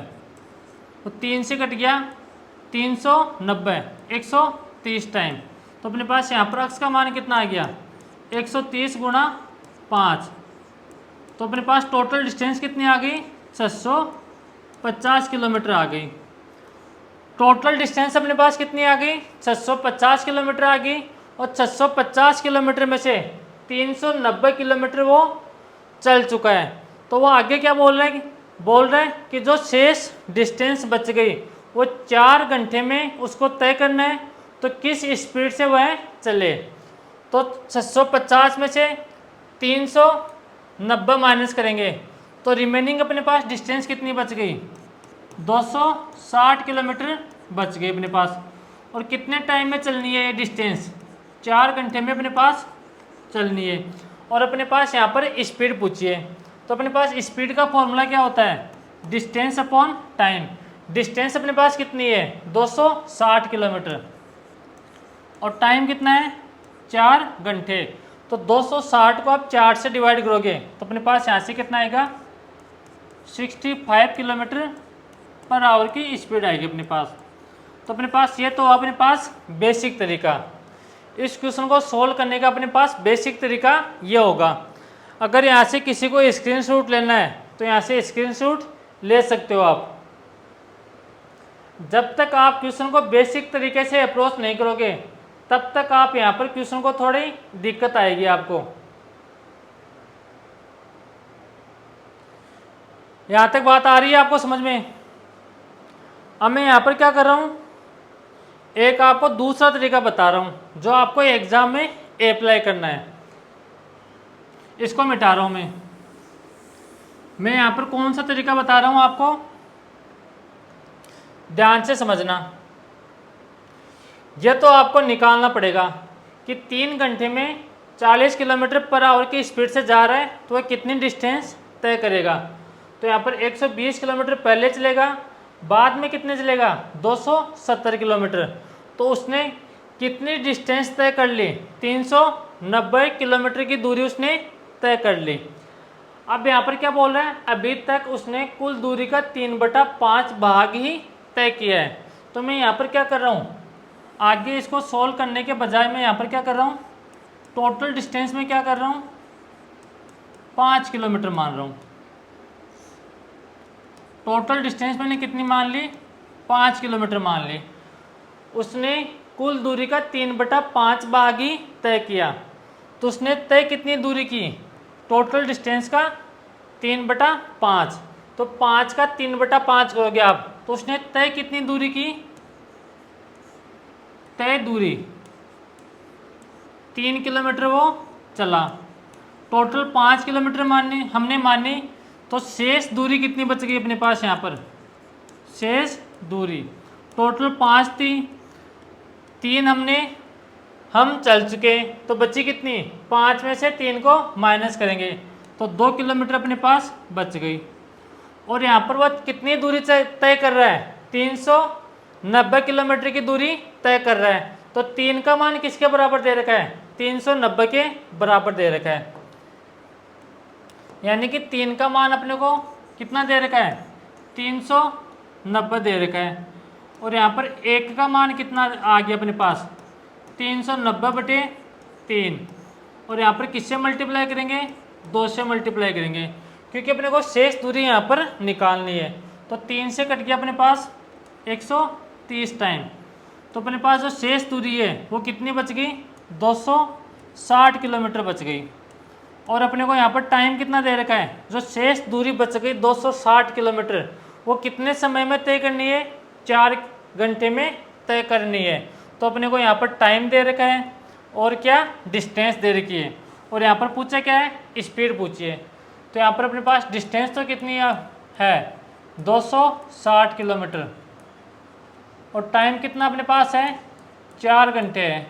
[SPEAKER 1] तो 3 से कट गया 390, 130 टाइम। तो अपने पास यहाँ पर अक्स का मान कितना आ गया 130 गुणा 5। तो अपने पास टोटल डिस्टेंस कितनी आ गई 650 किलोमीटर आ गई। टोटल डिस्टेंस अपने पास कितनी आ गई, 650 किलोमीटर आ गई। और 650 किलोमीटर में से 390 किलोमीटर वो चल चुका है। तो वो आगे क्या बोल रहे हैं कि जो शेष डिस्टेंस बच गई वो 4 घंटे में उसको तय करना है। तो किस स्पीड से वह चले। तो 650 में से 390 माइनस करेंगे तो रिमेनिंग अपने पास डिस्टेंस कितनी बच गई, 260 किलोमीटर बच गई अपने पास। और कितने टाइम में चलनी है ये डिस्टेंस, 4 घंटे में अपने पास चलनी है। और अपने पास यहाँ पर स्पीड पूछी है। तो अपने पास स्पीड का फॉर्मूला क्या होता है, डिस्टेंस अपॉन टाइम। डिस्टेंस अपने पास कितनी है, 260 किलोमीटर। और टाइम कितना है, 4 घंटे। तो 260 को आप 4 से डिवाइड करोगे तो अपने पास यहाँ से कितना आएगा, 65 किलोमीटर पर आवर की स्पीड आएगी अपने पास। तो अपने पास ये तो अपने पास बेसिक तरीका, इस क्वेश्चन को सोल्व करने का अपने पास बेसिक तरीका ये होगा। अगर यहाँ से किसी को स्क्रीनशॉट लेना है तो यहाँ से स्क्रीनशॉट ले सकते हो आप। जब तक आप क्वेश्चन को बेसिक तरीके से अप्रोच नहीं करोगे तब तक आप यहाँ पर क्वेश्चन को थोड़ी दिक्कत आएगी आपको। यहाँ तक बात आ रही है आपको समझ में। अब मैं यहाँ पर क्या कर रहा हूँ, एक आपको दूसरा तरीका बता रहा हूँ जो आपको एग्जाम में अप्लाई करना है। इसको मिटा रहा हूँ मैं यहाँ पर कौन सा तरीका बता रहा हूँ आपको, ध्यान से समझना। यह तो आपको निकालना पड़ेगा कि 3 घंटे में 40 किलोमीटर पर आवर की स्पीड से जा रहा है तो वह कितनी डिस्टेंस तय करेगा। तो यहाँ पर 120 किलोमीटर पहले चलेगा, बाद में कितने चलेगा, 270 किलोमीटर। तो उसने कितनी डिस्टेंस तय कर ली, 390 किलोमीटर की दूरी उसने तय कर ली। अब यहाँ पर क्या बोल रहा है, अभी तक उसने कुल दूरी का 3/5 भाग ही तय किया है। तो मैं यहाँ पर क्या कर रहा हूँ, आगे इसको सोल्व करने के बजाय मैं यहाँ पर क्या कर रहा हूँ, टोटल डिस्टेंस में क्या कर रहा हूँ, 5 किलोमीटर मान रहा हूँ। टोटल डिस्टेंस मैंने कितनी मान ली, 5 किलोमीटर मान ली। उसने कुल दूरी का 3/5 भाग ही तय किया। तो उसने तय कितनी दूरी की, टोटल डिस्टेंस का 3/5। तो 5 का 3/5 करोगे आप तो उसने तय कितनी दूरी की, तय दूरी 3 किलोमीटर वो चला। टोटल 5 किलोमीटर हमने मानी। तो शेष दूरी कितनी बच गई अपने पास, यहाँ पर शेष दूरी टोटल 5 थी, 3 हम चल चुके तो बची कितनी, 5 में से 3 को माइनस करेंगे तो 2 किलोमीटर अपने पास बच गई। और यहाँ पर वह कितनी दूरी तय कर रहा है, 390 किलोमीटर की दूरी तय कर रहा है। तो 3 का मान किसके बराबर दे रखा है, 390 के बराबर दे रखा है। यानी कि 3 का मान अपने को कितना दे रखा है, 390 दे रखा है। और यहाँ पर 1 का मान कितना आ गया अपने पास, 390/3। और यहाँ पर किससे मल्टीप्लाई करेंगे, 2 से मल्टीप्लाई करेंगे क्योंकि अपने को शेष दूरी यहाँ पर निकालनी है। तो 3 से कट गया अपने पास 130 टाइम। तो अपने पास जो शेष दूरी है वो कितनी बच गई, 260 किलोमीटर बच गई। और अपने को यहाँ पर टाइम कितना दे रखा है, जो शेष दूरी बच गई 260 किलोमीटर वो कितने समय में तय करनी है, 4 घंटे में तय करनी है। तो अपने को यहाँ पर टाइम दे रखा है और क्या, डिस्टेंस दे रखी है। और यहाँ पर पूछा क्या है, स्पीड पूछी है। तो यहाँ पर अपने पास डिस्टेंस तो कितनी है, 260 किलोमीटर। और टाइम कितना अपने पास है, 4 घंटे है।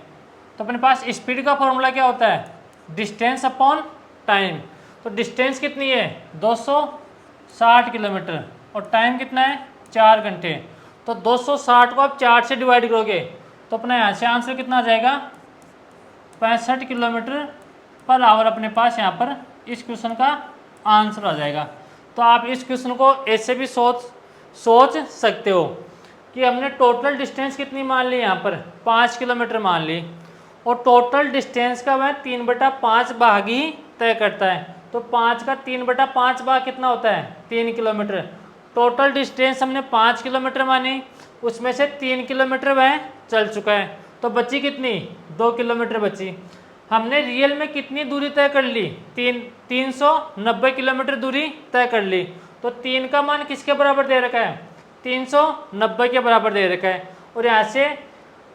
[SPEAKER 1] तो अपने पास स्पीड का फॉर्मूला क्या होता है, डिस्टेंस अपॉन टाइम। तो डिस्टेंस कितनी है, 260 किलोमीटर और टाइम कितना है, 4 घंटे। तो 260 को आप 4 से डिवाइड करोगे तो अपना यहाँ से आंसर कितना आ जाएगा, 65 किलोमीटर पर आवर अपने पास यहाँ पर इस क्वेश्चन का आंसर आ जाएगा। तो आप इस क्वेश्चन को ऐसे भी सोच सकते हो कि हमने टोटल डिस्टेंस कितनी मान ली, यहाँ पर 5 किलोमीटर मान ली। और टोटल डिस्टेंस का वह 3/5 भाग ही तय करता है। तो 5 का 3/5 भाग कितना होता है, 3 किलोमीटर। टोटल डिस्टेंस हमने 5 किलोमीटर मानी उसमें से 3 किलोमीटर वह चल चुका है, तो बची कितनी, 2 किलोमीटर बची। हमने रियल में कितनी दूरी तय कर ली, 390 किलोमीटर दूरी तय कर ली। तो 3 का मान किसके बराबर दे रखा है, 390 के बराबर दे रखा है। और यहाँ से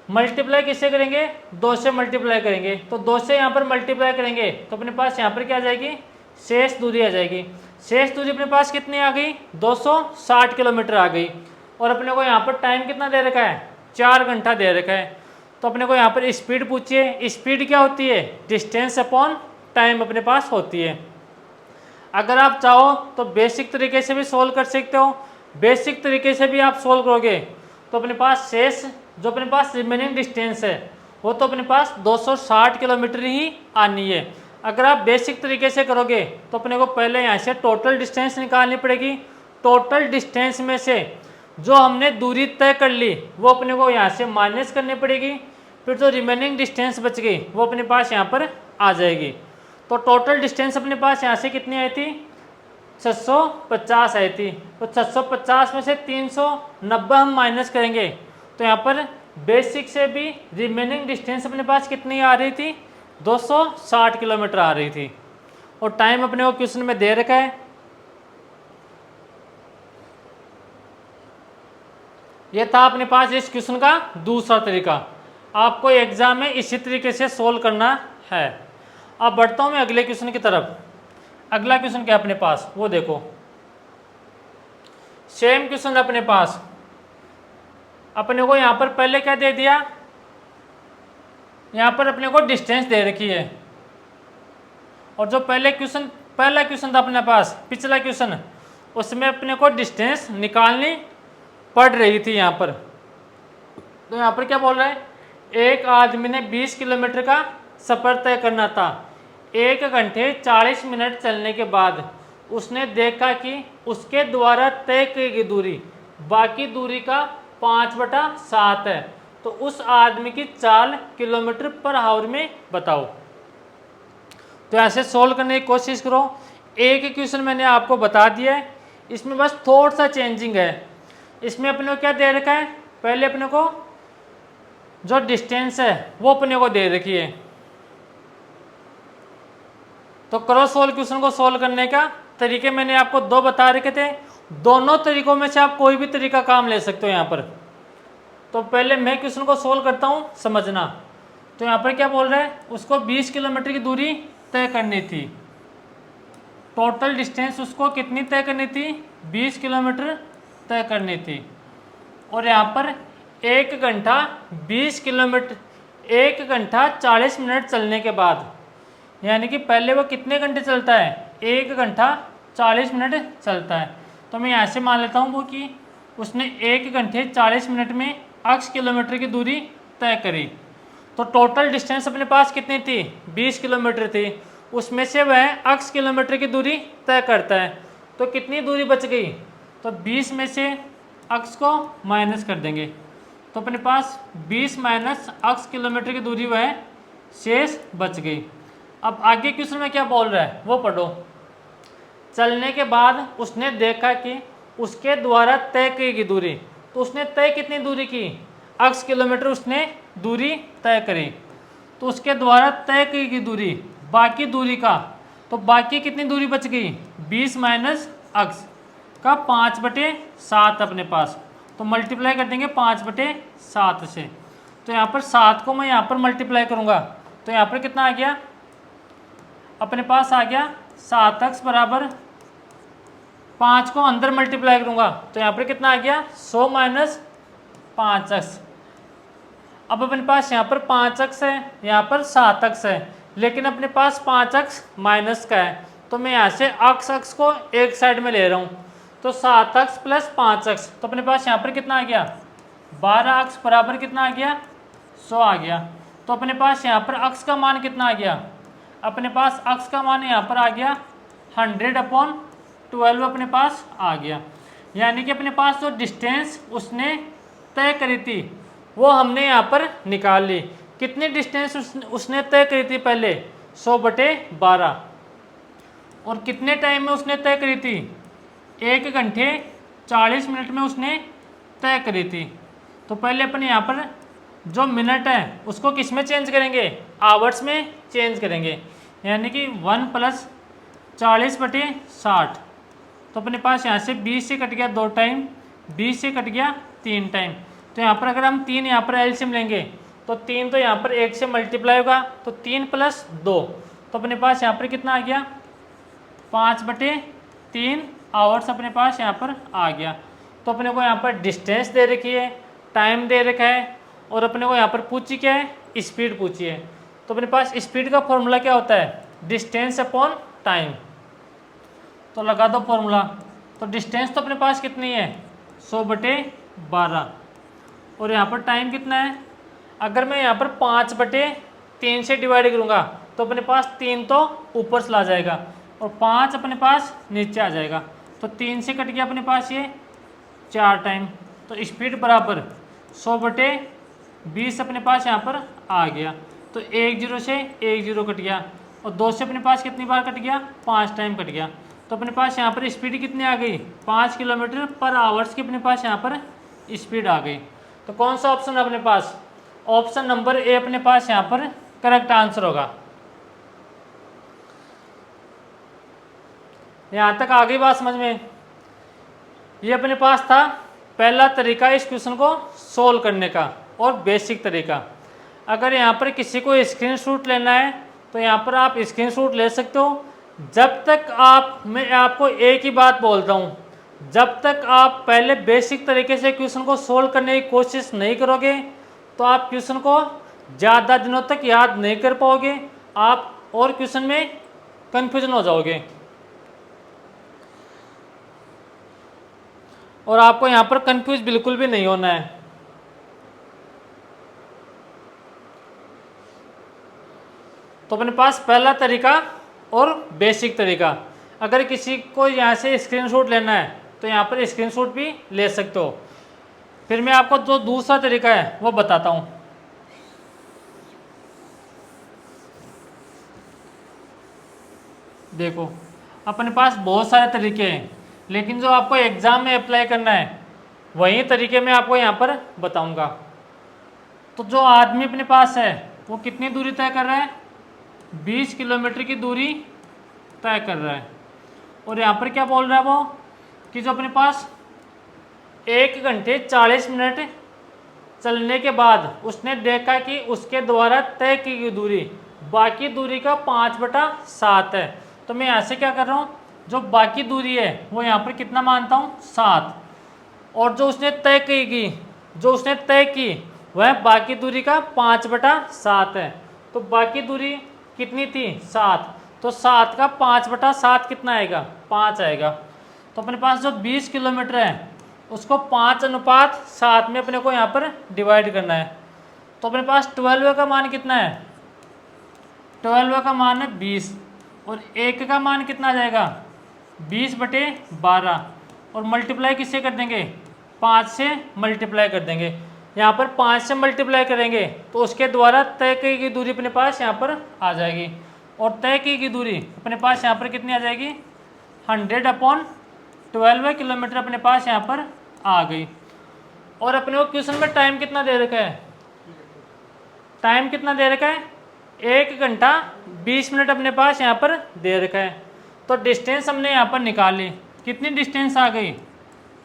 [SPEAKER 1] मल्टीप्लाई किससे करेंगे, 2 से मल्टीप्लाई करेंगे। तो 2 से यहाँ पर मल्टीप्लाई करेंगे तो अपने पास यहाँ पर क्या आ जाएगी, शेष दूरी आ जाएगी। शेष दूरी अपने पास कितनी आ गई, 260 किलोमीटर आ गई। और अपने को यहाँ पर टाइम कितना दे रखा है, 4 घंटा दे रखा है। तो अपने को यहाँ पर स्पीड पूछिए, स्पीड क्या होती है, डिस्टेंस अपॉन टाइम अपने पास होती है। अगर आप चाहो तो बेसिक तरीके से भी सोल्व कर सकते हो, बेसिक तरीके से भी आप सोल्व करोगे तो अपने पास शेष जो अपने पास रिमेनिंग डिस्टेंस है वो तो अपने पास 260 किलोमीटर ही आनी है। अगर आप बेसिक तरीके से करोगे तो अपने को पहले यहाँ से टोटल डिस्टेंस निकालनी पड़ेगी। टोटल डिस्टेंस में से जो हमने दूरी तय कर ली वो अपने को यहाँ से माइनस करनी पड़ेगी, फिर जो रिमेनिंग डिस्टेंस बच गई वो अपने पास यहाँ पर आ जाएगी। तो टोटल डिस्टेंस अपने पास यहाँ से कितनी आई थी, 650 आई थी। तो 650 में से 390 हम माइनस करेंगे तो यहाँ पर बेसिक से भी रिमेनिंग डिस्टेंस अपने पास कितनी आ रही थी, 260 किलोमीटर आ रही थी। और टाइम अपने को क्वेश्चन में दे रखा है। ये था अपने पास इस क्वेश्चन का दूसरा तरीका। आपको एग्जाम में इसी तरीके से सोल्व करना है। अब बढ़ता हूँ मैं अगले क्वेश्चन की तरफ। अगला क्वेश्चन क्या अपने पास वो देखो, सेम क्वेश्चन अपने पास। अपने को यहाँ पर पहले क्या दे दिया, यहाँ पर अपने को डिस्टेंस दे रखी है। और जो पहला क्वेश्चन था अपने पास, पिछला क्वेश्चन, उसमें अपने को डिस्टेंस निकालनी पड़ रही थी यहाँ पर। तो यहाँ पर क्या बोल रहा है, एक आदमी ने 20 किलोमीटर का सफ़र तय करना था। 1 घंटे 40 मिनट चलने के बाद उसने देखा कि उसके द्वारा तय की गई दूरी बाकी दूरी का 5/7 है। तो उस आदमी की चाल किलोमीटर पर आवर में बताओ। तो ऐसे सोल्व करने की कोशिश करो। एक क्वेश्चन मैंने आपको बता दिया है, इसमें बस थोड़ा सा चेंजिंग है। इसमें अपने को क्या दे रखा है, पहले अपने को जो डिस्टेंस है वो अपने को दे रखी है। तो करो सोल्व। क्वेश्चन को सोल्व करने का तरीके मैंने आपको 2 बता रखे थे, दोनों तरीकों में से आप कोई भी तरीका काम ले सकते हो यहाँ पर। तो पहले मैं क्वेश्चन को सोल्व करता हूँ, समझना। तो यहाँ पर क्या बोल रहा है, उसको 20 किलोमीटर की दूरी तय करनी थी। टोटल डिस्टेंस उसको कितनी तय करनी थी, 20 किलोमीटर तय करनी थी। और यहाँ पर 1 घंटा 20 किलोमीटर, 1 घंटा 40 मिनट चलने के बाद, यानी कि पहले वो कितने घंटे चलता है, 1 घंटा 40 मिनट चलता है। तो मैं यहाँ से मान लेता हूँ वो कि उसने 1 घंटे 40 मिनट में 80 किलोमीटर की दूरी तय करी। तो टोटल डिस्टेंस अपने पास कितनी थी, 20 किलोमीटर थी। उसमें से वह 80 किलोमीटर की दूरी तय करता है। तो कितनी दूरी बच गई, तो 20 में से 80 को माइनस कर देंगे तो अपने पास 20 माइनस 80 किलोमीटर की दूरी वह शेष बच गई। अब आगे क्वेश्चन में क्या बोल रहा है वो पढ़ो। चलने के बाद उसने देखा कि उसके द्वारा तय की गई दूरी, तो उसने तय कितनी दूरी की, 80 किलोमीटर उसने दूरी तय करी। तो उसके द्वारा तय की गई दूरी बाकी दूरी का, तो बाकी कितनी दूरी बच गई, 20 माइनस 80 का 5/7 अपने पास। तो मल्टीप्लाई कर देंगे 5/7 से। तो यहाँ पर 7 को मैं यहाँ पर मल्टीप्लाई करूँगा तो यहाँ पर कितना आ गया, अपने पास आ गया 7x बराबर 5 को अंदर मल्टीप्लाई करूँगा तो यहाँ पर कितना आ गया, 100 माइनस 5x। अब अपने पास यहाँ पर 5x है, यहाँ पर 7x है, लेकिन अपने पास 5x माइनस का है। तो मैं यहाँ से x को एक साइड में ले रहा हूँ। तो 7x प्लस 5x, तो अपने पास यहाँ पर कितना आ गया, 12x बराबर कितना आ गया, 100 आ गया। तो अपने पास यहाँ पर x का मान कितना आ गया, अपने पास x का मान यहाँ पर आ गया 100/12 अपने पास आ गया। यानी कि अपने पास जो डिस्टेंस उसने तय करी थी वो हमने यहाँ पर निकाल ली। कितनी डिस्टेंस उसने तय करी थी पहले, 100/12। और कितने टाइम में उसने तय करी थी, 1 घंटे 40 मिनट में उसने तय करी थी। तो पहले अपन यहाँ पर जो मिनट है उसको किस में चेंज करेंगे, आवर्स में चेंज करेंगे, यानी कि 1 + 40/60। तो अपने पास यहाँ से 20 से कट गया 2 टाइम, 20 से कट गया 3 टाइम। तो यहाँ पर अगर हम 3 यहाँ पर एलसीएम लेंगे तो 3 तो यहाँ पर 1 से मल्टीप्लाई होगा, तो 3 + 2, तो अपने पास यहाँ पर कितना आ गया, 5/3 आवर्स अपने पास यहाँ पर आ गया। तो अपने को यहाँ पर डिस्टेंस दे रखी है, टाइम दे रखा है, और अपने को यहाँ पर पूछी क्या है, स्पीड पूछी है। तो अपने पास स्पीड का फॉर्मूला क्या होता है, डिस्टेंस अपॉन टाइम। तो लगा दो फॉर्मूला। तो डिस्टेंस तो अपने पास कितनी है, 100/12, और यहाँ पर टाइम कितना है, अगर मैं यहाँ पर 5/3 से डिवाइड करूँगा तो अपने पास 3 तो ऊपर से ला जाएगा और 5 अपने पास नीचे आ जाएगा। तो 3 से कट गया अपने पास ये 4 टाइम। तो स्पीड बराबर 100/20 अपने पास यहाँ पर आ गया। तो 1 0 से 1 0 कट गया, और 2 से अपने पास कितनी बार कट गया, 5 टाइम कट गया। तो अपने पास यहाँ पर स्पीड कितनी आ गई, 5 km/h की अपने पास यहाँ पर स्पीड आ गई। तो कौन सा ऑप्शन है अपने पास, ऑप्शन नंबर ए अपने पास यहाँ पर करेक्ट आंसर होगा। यहाँ तक आ गई बात समझ में। ये अपने पास था पहला तरीका इस क्वेश्चन को सोल्व करने का और बेसिक तरीका। अगर यहाँ पर किसी को स्क्रीनशॉट लेना है तो यहाँ पर आप स्क्रीनशॉट ले सकते हो। जब तक मैं आपको एक ही बात बोलता हूँ, जब तक आप पहले बेसिक तरीके से क्वेश्चन को सोल्व करने की कोशिश नहीं करोगे तो आप क्वेश्चन को ज़्यादा दिनों तक याद नहीं कर पाओगे, आप और क्वेश्चन में कन्फ्यूजन हो जाओगे। और आपको यहाँ पर कंफ्यूज बिल्कुल भी नहीं होना है। तो अपने पास पहला तरीका और बेसिक तरीका, अगर किसी को यहाँ से स्क्रीनशॉट लेना है तो यहाँ पर स्क्रीनशॉट भी ले सकते हो। फिर मैं आपको जो दूसरा तरीका है वो बताता हूँ। देखो अपने पास बहुत सारे तरीके हैं, लेकिन जो आपको एग्ज़ाम में अप्लाई करना है वही तरीके मैं आपको यहाँ पर बताऊँगा। तो जो आदमी अपने पास है वो कितनी दूरी तय कर रहा है, 20 किलोमीटर की दूरी तय कर रहा है। और यहाँ पर क्या बोल रहा है वो, कि जो अपने पास 1 घंटे 40 मिनट चलने के बाद उसने देखा कि उसके द्वारा तय की गई दूरी बाकी दूरी का 5/7 है। तो मैं यहाँ से क्या कर रहा हूँ, जो बाकी दूरी है वो यहाँ पर कितना मानता हूँ, 7, और जो उसने तय की वह बाकी दूरी का 5/7 है। तो बाकी दूरी कितनी थी, 7, तो 7 का 5/7 कितना आएगा, 5 आएगा। तो अपने पास जो 20 किलोमीटर है उसको 5:7 में अपने को यहाँ पर डिवाइड करना है। तो अपने पास 12 का मान कितना है, 12 का मान है 20, और 1 का मान कितना आ जाएगा, 20/12, और मल्टीप्लाई किससे कर देंगे, 5 से मल्टीप्लाई कर देंगे। यहाँ पर 5 से मल्टीप्लाई करेंगे तो उसके द्वारा तय की गई दूरी अपने पास यहाँ पर आ जाएगी, और तय की गई दूरी अपने पास यहाँ पर कितनी आ जाएगी, 100/12 किलोमीटर अपने पास यहाँ पर आ गई। और अपने को क्वेश्चन में टाइम कितना दे रखा है, टाइम कितना दे रखा है, 1 घंटा 20 मिनट अपने पास यहाँ पर दे रखा है। तो डिस्टेंस हमने यहाँ पर निकाल ली, कितनी डिस्टेंस आ गई,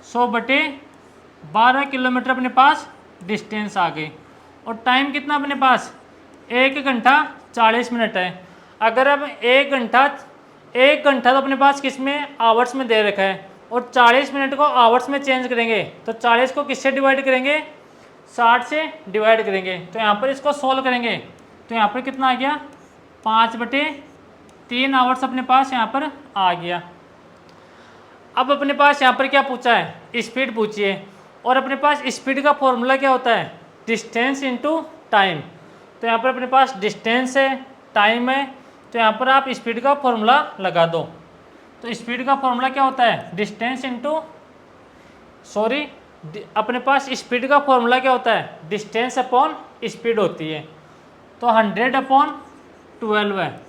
[SPEAKER 1] 100/12 किलोमीटर अपने पास डिस्टेंस आ गई। और टाइम कितना अपने पास, 1 घंटा 40 मिनट है। अगर अब 1 घंटा तो अपने पास किस में, आवर्स में दे रखा है, और 40 मिनट को आवर्स में चेंज करेंगे तो 40 को किससे डिवाइड करेंगे, 60 से डिवाइड करेंगे। तो यहाँ पर इसको सोल्व करेंगे तो यहाँ पर कितना आ गया, 5/3 आवर्स अपने पास यहाँ पर आ गया। अब अपने पास यहाँ पर क्या पूछा है, स्पीड पूछी है, और अपने पास स्पीड का फॉर्मूला क्या होता है, डिस्टेंस इनटू टाइम। तो यहाँ पर अपने पास डिस्टेंस है, टाइम है, तो यहाँ पर आप स्पीड का फॉर्मूला लगा दो। तो स्पीड का फॉर्मूला क्या होता है, डिस्टेंस इनटू अपने पास स्पीड का फॉर्मूला क्या होता है, डिस्टेंस अपॉन स्पीड होती है। तो 100/12 है।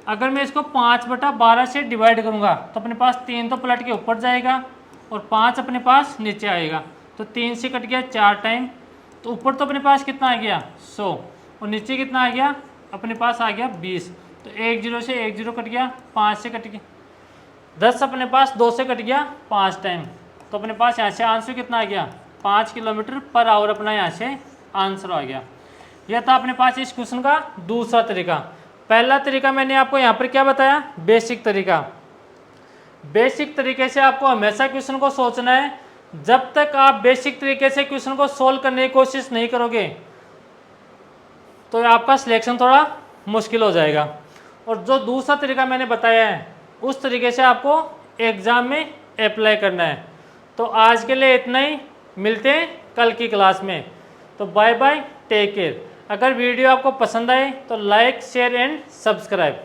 [SPEAKER 1] अगर मैं इसको 5/12 से डिवाइड करूँगा तो अपने पास 3 तो पलट के ऊपर जाएगा और 5 अपने पास नीचे आएगा। तो 3 से कट गया 4 टाइम, तो ऊपर तो अपने पास कितना आ गया 100 और नीचे कितना आ गया अपने पास आ गया 20। तो 1 0 से 1 0 कट गया, 5 से कट गया 10, अपने पास 2 से कट गया 5 टाइम। तो अपने पास यहाँ से आंसर कितना आ गया 5 किलोमीटर पर आवर अपना यहाँ से आंसर आ गया। यह था अपने पास इस क्वेश्चन का दूसरा तरीका। पहला तरीका मैंने आपको यहाँ पर क्या बताया, बेसिक तरीका। बेसिक तरीके से आपको हमेशा क्वेश्चन को सोचना है। जब तक आप बेसिक तरीके से क्वेश्चन को सोल्व करने की कोशिश नहीं करोगे तो आपका सिलेक्शन थोड़ा मुश्किल हो जाएगा। और जो दूसरा तरीका मैंने बताया है उस तरीके से आपको एग्ज़ाम में अप्लाई करना है। तो आज के लिए इतना ही, मिलते हैं कल की क्लास में। तो बाय बाय, टेक केयर। अगर वीडियो आपको पसंद आए तो लाइक शेयर एंड सब्सक्राइब।